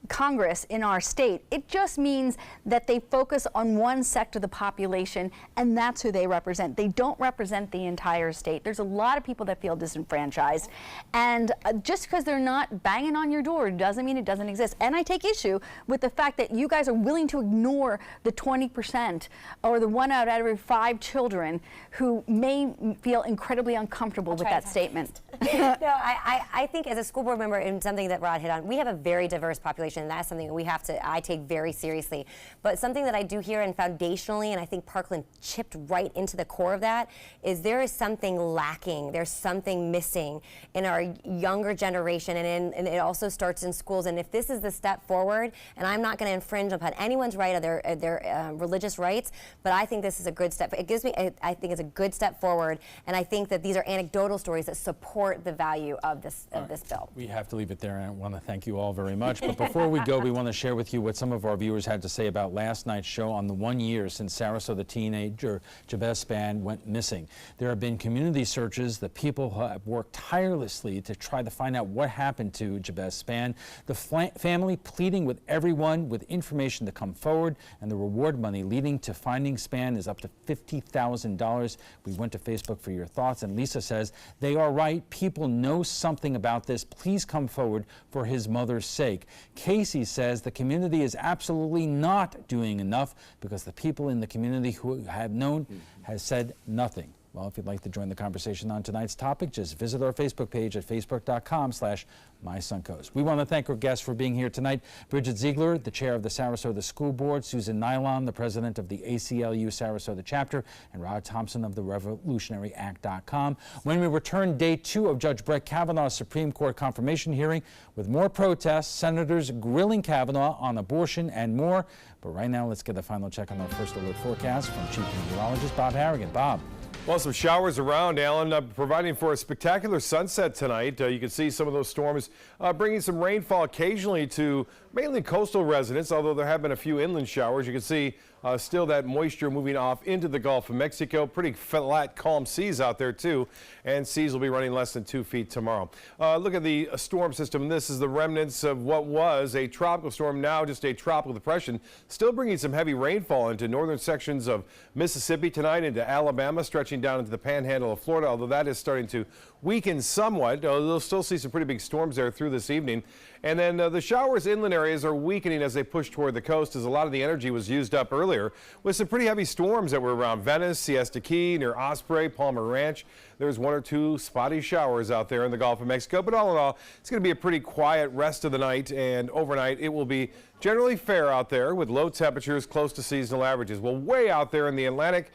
Congress in our state, it just means that they focus on one sector of the population, and that's who they represent. They don't represent the entire state. There's a lot of people that feel disenfranchised, and just because they're not banging on your door doesn't mean it doesn't exist. And I take issue with the fact that you guys are willing to ignore the 20% or the 1 out of every 5 children who may feel incredibly uncomfortable with that statement. No, I think as a school board member, and something that Rod hit on, we have a very diverse population, and that's something that I take very seriously. But something that I do hear, and foundationally, and I think Parkland discipline chipped right into the core of that, is there is something lacking. There's something missing in our younger generation, and it also starts in schools. And if this is the step forward, and I'm not going to infringe upon anyone's right of their religious rights, but I think this is a good step. It gives me, I think it's a good step forward, and I think that these are anecdotal stories that support the value of this bill. We have to leave it there, and I want to thank you all very much. But before we go, we want to share with you what some of our viewers had to say about last night's show on the 1 year since Sarasota teenager Jabez Spann went missing. There have been community searches. The people have worked tirelessly to try to find out what happened to Jabez Spann. The family pleading with everyone with information to come forward, and the reward money leading to finding Spann is up to $50,000. We went to Facebook for your thoughts, and Lisa says, they are right. People know something about this. Please come forward for his mother's sake. Casey says the community is absolutely not doing enough because the people in the community who have known has said nothing. Well, if you'd like to join the conversation on tonight's topic, just visit our Facebook page at facebook.com/MySuncoast. We want to thank our guests for being here tonight. Bridget Ziegler, the chair of the Sarasota School Board, Susan Nylon, the president of the ACLU Sarasota chapter, and Rod Thompson of the RevolutionaryAct.com. When we return, day 2 of Judge Brett Kavanaugh's Supreme Court confirmation hearing with more protests, senators grilling Kavanaugh on abortion and more. But right now, let's get a final check on our first alert forecast from Chief Meteorologist Bob Harrigan. Bob. Well, some showers around, Alan, providing for a spectacular sunset tonight. You can see some of those storms bringing some rainfall occasionally to mainly coastal residents, although there have been a few inland showers. You can see still that moisture moving off into the Gulf of Mexico. Pretty flat, calm seas out there, too, and seas will be running less than 2 feet tomorrow. Look at the storm system. This is the remnants of what was a tropical storm, now just a tropical depression, still bringing some heavy rainfall into northern sections of Mississippi tonight, into Alabama, stretching down into the panhandle of Florida, although that is starting to weaken somewhat. They'll still see some pretty big storms there through this evening. And then the showers inland areas are weakening as they push toward the coast, as a lot of the energy was used up earlier with some pretty heavy storms that were around Venice, Siesta Key, near Osprey, Palmer Ranch. There's 1 or 2 spotty showers out there in the Gulf of Mexico. But all in all, it's going to be a pretty quiet rest of the night, and overnight it will be generally fair out there with low temperatures close to seasonal averages. Well, way out there in the Atlantic,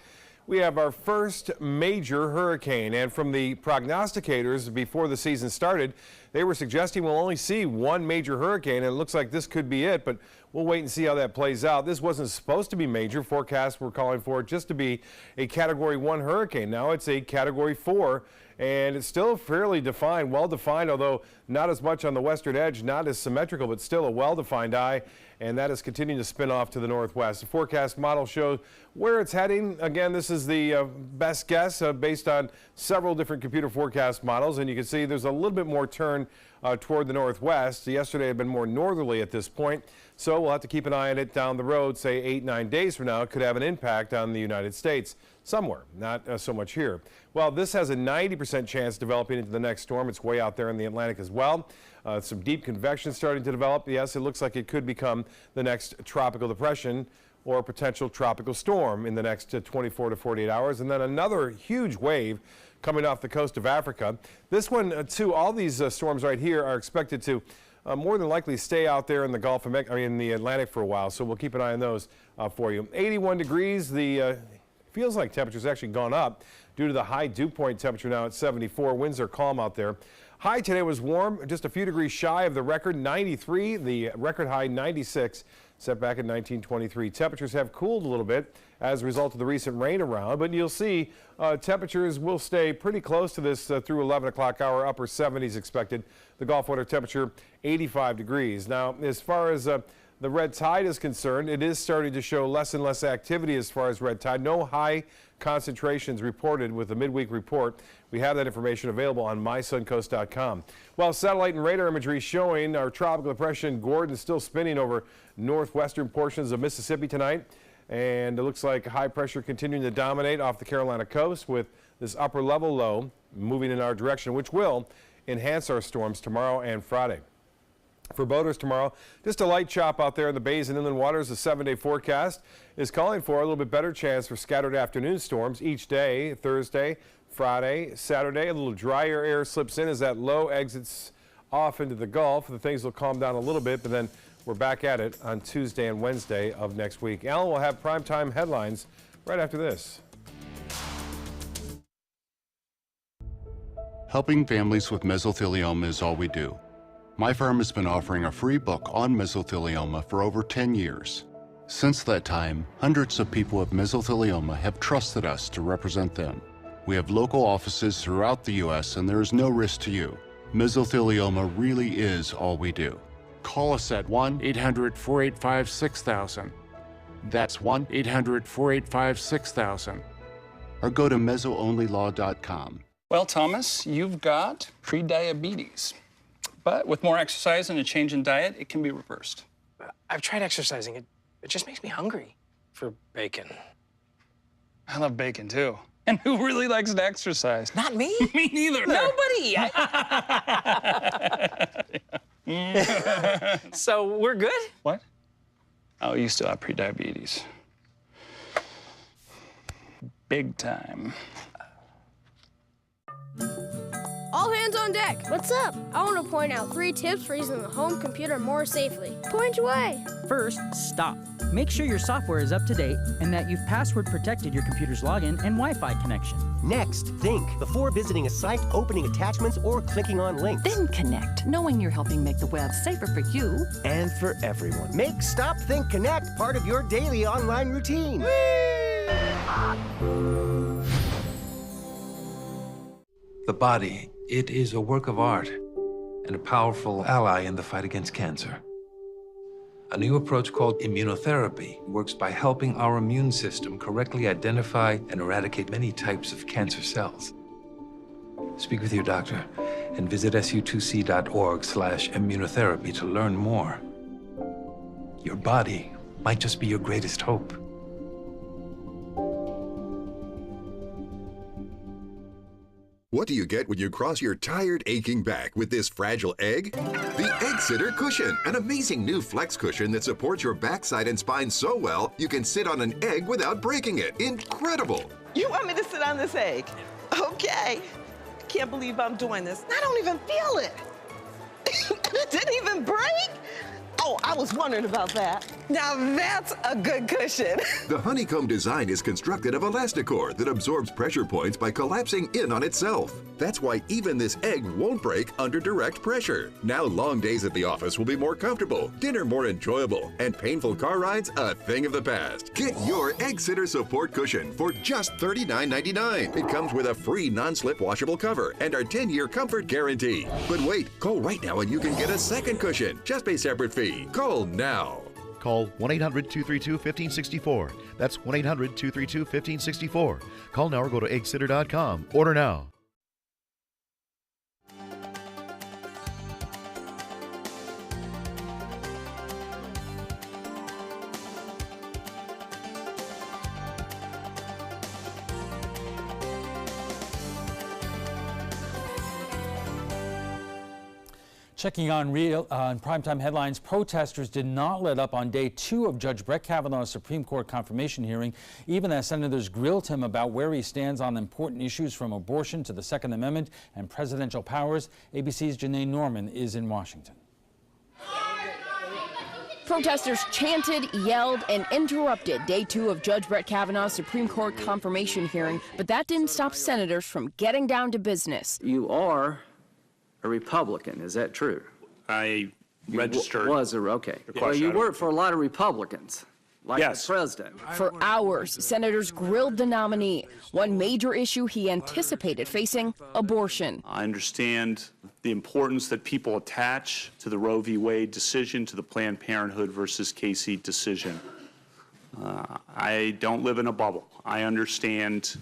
we have our first major hurricane, and from the prognosticators before the season started, they were suggesting we'll only see 1 major hurricane, and it looks like this could be it, but we'll wait and see how that plays out. This wasn't supposed to be major. Forecasts were calling for it just to be a Category 1 hurricane. Now it's a Category 4, and it's still fairly defined, well-defined, although not as much on the western edge, not as symmetrical, but still a well-defined eye, and that is continuing to spin off to the northwest. The forecast model shows where it's heading. Again, this is the best guess based on several different computer forecast models, and you can see there's a little bit more turn toward the northwest. Yesterday had been more northerly at this point, so we'll have to keep an eye on it down the road. Say 8-9 days from now, it could have an impact on the United States somewhere, not so much here. Well, this has a 90% chance developing into the next storm. It's way out there in the Atlantic as well. Some deep convection starting to develop. Yes, it looks like it could become the next tropical depression or potential tropical storm in the next 24 to 48 hours. And then another huge wave coming off the coast of Africa. This one, too, all these storms right here are expected to more than likely stay out there in the Gulf of in the Atlantic for a while. So we'll keep an eye on those for you. 81 degrees. The feels like temperature's actually gone up due to the high dew point temperature now at 74. Winds are calm out there. High today was warm, just a few degrees shy of the record, 93. The record high, 96, set back in 1923. Temperatures have cooled a little bit as a result of the recent rain around, but you'll see temperatures will stay pretty close to this through 11 o'clock hour, upper 70s expected. The Gulf water temperature, 85 degrees. Now, as far as the red tide is concerned, it is starting to show less and less activity as far as red tide. No high concentrations reported with the midweek report. We have that information available on mysuncoast.com. Well, satellite and radar imagery showing our tropical depression Gordon still spinning over northwestern portions of Mississippi tonight. And it looks like high pressure continuing to dominate off the Carolina coast with this upper level low moving in our direction, which will enhance our storms tomorrow and Friday. For boaters tomorrow, just a light chop out there in the bays and inland waters. The 7-day forecast is calling for a little bit better chance for scattered afternoon storms each day. Thursday, Friday, Saturday, a little drier air slips in as that low exits off into the Gulf. The things will calm down a little bit, but then we're back at it on Tuesday and Wednesday of next week. Alan will have primetime headlines right after this. Helping families with mesothelioma is all we do. My firm has been offering a free book on mesothelioma for over 10 years. Since that time, hundreds of people with mesothelioma have trusted us to represent them. We have local offices throughout the U.S. and there is no risk to you. Mesothelioma really is all we do. Call us at 1-800-485-6000. That's 1-800-485-6000. Or go to mesoonlylaw.com. Well, Thomas, you've got prediabetes. But with more exercise and a change in diet, it can be reversed. I've tried exercising. It just makes me hungry for bacon. I love bacon, too. And who really likes to exercise? Not me. Me neither. Nobody. So we're good? What? Oh, you still have prediabetes. Big time. All hands on deck. What's up? I want to point out 3 tips for using the home computer more safely. Point away. First, stop. Make sure your software is up to date and that you've password protected your computer's login and Wi-Fi connection. Next, think before visiting a site, opening attachments, or clicking on links. Then connect, knowing you're helping make the web safer for you and for everyone. Make Stop, Think, Connect part of your daily online routine. The body, it is a work of art and a powerful ally in the fight against cancer. A new approach called immunotherapy works by helping our immune system correctly identify and eradicate many types of cancer cells. Speak with your doctor and visit su2c.org/immunotherapy to learn more. Your body might just be your greatest hope. What do you get when you cross your tired, aching back with this fragile egg? The Egg Sitter Cushion, an amazing new flex cushion that supports your backside and spine so well you can sit on an egg without breaking it. Incredible! You want me to sit on this egg? Okay. Can't believe I'm doing this. I don't even feel it. It didn't even break? Oh, I was wondering about that. Now that's a good cushion. The honeycomb design is constructed of Elasticore that absorbs pressure points by collapsing in on itself. That's why even this egg won't break under direct pressure. Now long days at the office will be more comfortable, dinner more enjoyable, and painful car rides a thing of the past. Get your Egg Sitter Support Cushion for just $39.99. It comes with a free non-slip washable cover and our 10-year comfort guarantee. But wait, call right now and you can get a second cushion. Just pay separate fee. Call now. Call 1-800-232-1564. That's 1-800-232-1564. Call now or go to eggsitter.com. Order now. Checking on primetime headlines, protesters did not let up on day 2 of Judge Brett Kavanaugh's Supreme Court confirmation hearing, even as senators grilled him about where he stands on important issues from abortion to the Second Amendment and presidential powers. ABC's Janae Norman is in Washington. Protesters chanted, yelled, and interrupted day 2 of Judge Brett Kavanaugh's Supreme Court confirmation hearing, but that didn't stop senators from getting down to business. You are a Republican, is that true? I registered. Okay. Well, you work for a lot of Republicans, like yes. the president. For hours, senators grilled the nominee. One major issue he anticipated facing, abortion. I understand the importance that people attach to the Roe v. Wade decision, to the Planned Parenthood versus Casey decision. I don't live in a bubble. I understand.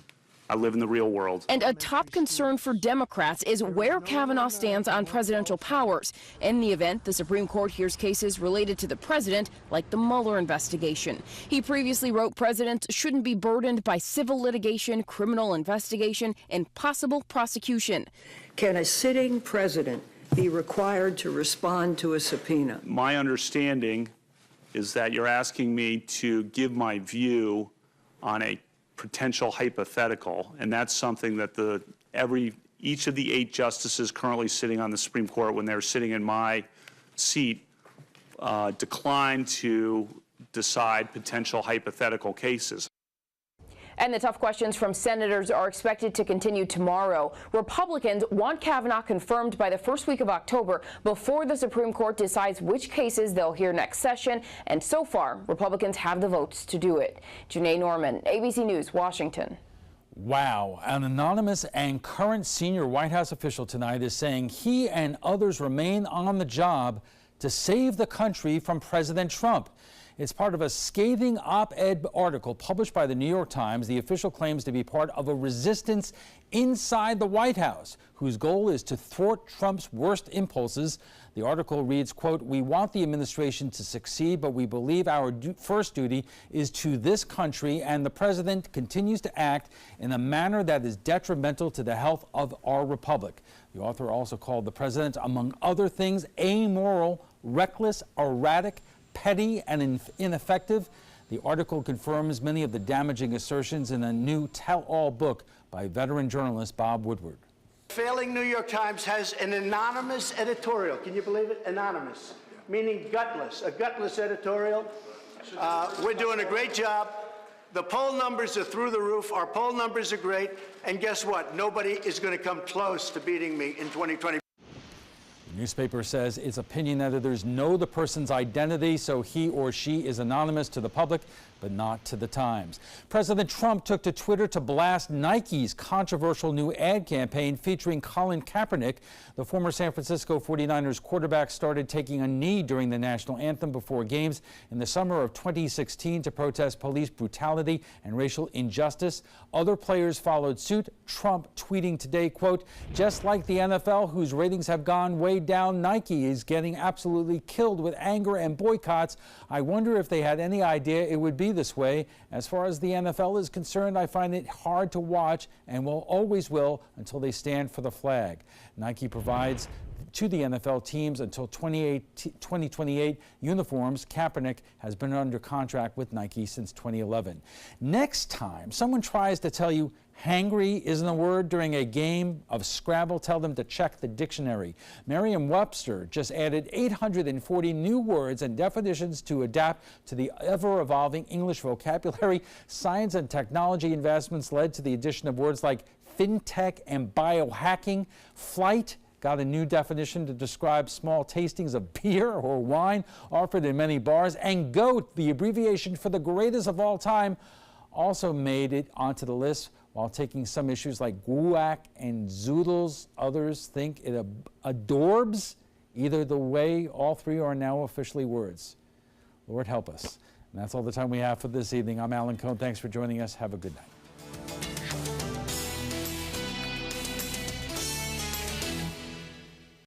I live in the real world. And a top concern for Democrats is where Kavanaugh stands on presidential powers. In the event the Supreme Court hears cases related to the president, like the Mueller investigation. He previously wrote presidents shouldn't be burdened by civil litigation, criminal investigation, and possible prosecution. Can a sitting president be required to respond to a subpoena? My understanding is that you're asking me to give my view on a potential hypothetical, and that's something that each of the 8 justices currently sitting on the Supreme Court, when they were sitting in my seat, declined to decide potential hypothetical cases. And the tough questions from senators are expected to continue tomorrow. Republicans want Kavanaugh confirmed by the first week of October before the Supreme Court decides which cases they'll hear next session. And so far, Republicans have the votes to do it. Janae Norman, ABC News, Washington. Wow. An anonymous and current senior White House official tonight is saying he and others remain on the job to save the country from President Trump. It's part of a scathing op-ed article published by the New York Times. The official claims to be part of a resistance inside the White House, whose goal is to thwart Trump's worst impulses. The article reads, quote, "We want the administration to succeed, but we believe our first duty is to this country, and the president continues to act in a manner that is detrimental to the health of our republic." The author also called the president, among other things, amoral, reckless, erratic, petty, and ineffective. The article confirms many of the damaging assertions in a new tell-all book by veteran journalist Bob Woodward. Failing New York Times has an anonymous editorial. Can you believe it? Anonymous, meaning gutless, a gutless editorial. We're doing a great job. The poll numbers are through the roof. Our poll numbers are great. And guess what? Nobody is going to come close to beating me in 2020. The newspaper says its opinion editors know the person's identity, so he or she is anonymous to the public, but not to the Times. President Trump took to Twitter to blast Nike's controversial new ad campaign featuring Colin Kaepernick. The former San Francisco 49ers quarterback started taking a knee during the national anthem before games in the summer of 2016 to protest police brutality and racial injustice. Other players followed suit. Trump tweeting today, quote, "Just like the NFL, whose ratings have gone way down, Nike is getting absolutely killed with anger and boycotts. I wonder if they had any idea it would be this way. As far as the NFL is concerned, I find it hard to watch and will always will until they stand for the flag." Nike provides to the NFL teams until 2028 uniforms. Kaepernick has been under contract with Nike since 2011. Next time someone tries to tell you hangry isn't a word during a game of Scrabble, tell them to check the dictionary. Merriam-Webster just added 840 new words and definitions to adapt to the ever-evolving English vocabulary. Science and technology investments led to the addition of words like fintech and biohacking. Flight got a new definition to describe small tastings of beer or wine offered in many bars. And GOAT, the abbreviation for the greatest of all time, also made it onto the list, while taking some issues like guac and zoodles. Others think it adorbs. Either the way, all three are now officially words. Lord help us. And that's all the time we have for this evening. I'm Alan Cohn. Thanks for joining us. Have a good night.